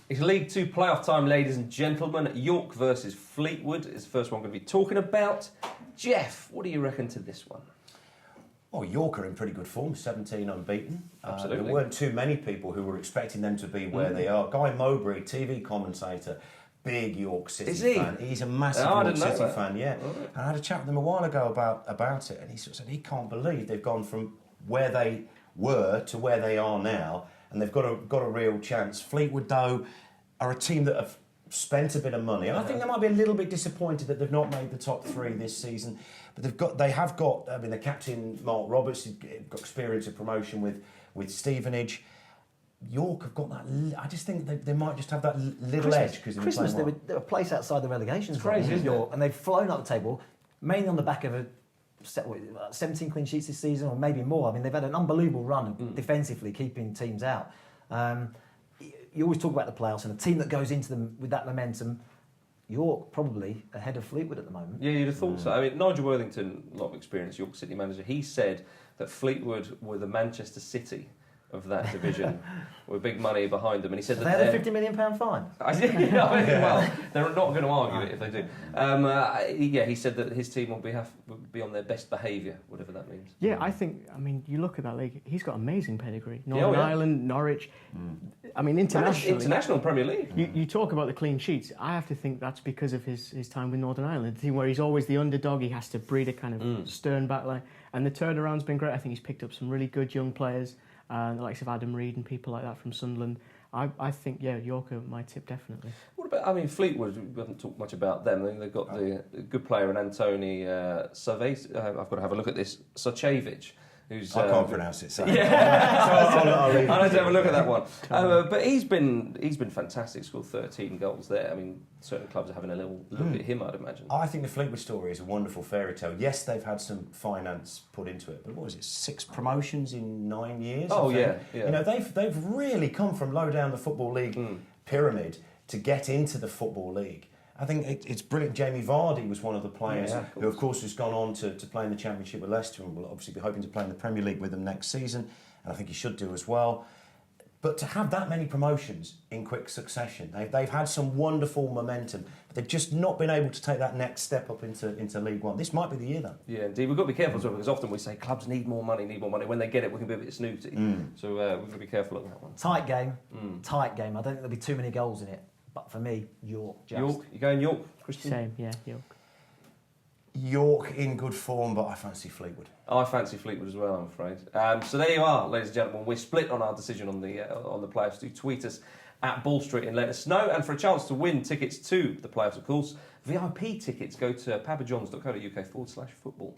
It's League Two playoff time, ladies and gentlemen. York versus Fleetwood is the first one we're going to be talking about. Geoff, what do you reckon to this one? Well, York are in pretty good form, 17 unbeaten. Absolutely. There weren't too many people who were expecting them to be where they are. Guy Mowbray, TV commentator, big York City fan. He's a massive York City fan, yeah. Right. And I had a chat with him a while ago about it, and he sort of said he can't believe they've gone from where they were to where they are now, and they've got a real chance. Fleetwood, though, are a team that have spent a bit of money, and I think they might be a little bit disappointed that they've not made the top three this season. But they have got. I mean, the captain Mark Roberts has got experience of promotion with Stevenage. York have got that. I just think they might just have that little edge because Christmas they were a place outside the relegation. It's crazy, isn't York, it? and they've flown up the table mainly on the back of 17 clean sheets this season, or maybe more. I mean, they've had an unbelievable run defensively, keeping teams out. You always talk about the playoffs and a team that goes into them with that momentum. York probably ahead of Fleetwood at the moment. Yeah, you'd have thought so. I mean, Nigel Worthington, a lot of experience, York City manager, he said that Fleetwood were the Manchester City of that division with big money behind them. And he said they that had a £50 million fine. Well, they're not going to argue it if they do. He said that his team will be on their best behaviour, whatever that means. Yeah, I mean, you look at that league, he's got amazing pedigree. Northern Ireland, Norwich. I mean, internationally. International Premier League. You talk about the clean sheets. I have to think that's because of his time with Northern Ireland, a team where he's always the underdog. He has to breed a kind of stern backline. And the turnaround's been great. I think he's picked up some really good young players. The likes of Adam Reid and people like that from Sunderland. I think, York are my tip, definitely. What about, Fleetwood, we haven't talked much about them. They've got the good player in Antoni Savic. I've got to have a look at this. Sacevic. Who's, I can't pronounce it, so I'll have to have a look at that one. But he's been fantastic. Scored 13 goals there. I mean, certain clubs are having a little look at him, I'd imagine. I think the Fleetwood story is a wonderful fairy tale. Yes, they've had some finance put into it, but what was it? 6 promotions in 9 years? Oh yeah. You know, they've really come from low down the Football League pyramid to get into the Football League. I think it's brilliant. Jamie Vardy was one of the players who, of course, has gone on to play in the Championship with Leicester and will obviously be hoping to play in the Premier League with them next season, and I think he should do as well. But to have that many promotions in quick succession, they've had some wonderful momentum, but they've just not been able to take that next step up into League One. This might be the year, though. Yeah, indeed. We've got to be careful as well, because often we say clubs need more money. When they get it, we can be a bit snooty. So we've got to be careful on that one. Tight game. I don't think there'll be too many goals in it. But for me, York. York? You going York, Kristan? Same, yeah, York. York in good form, but I fancy Fleetwood. I fancy Fleetwood as well, I'm afraid. So there you are, ladies and gentlemen. We're split on our decision on the playoffs. Do tweet us at Ball Street and let us know. And for a chance to win tickets to the playoffs, of course, VIP tickets, go to papajohns.co.uk/football.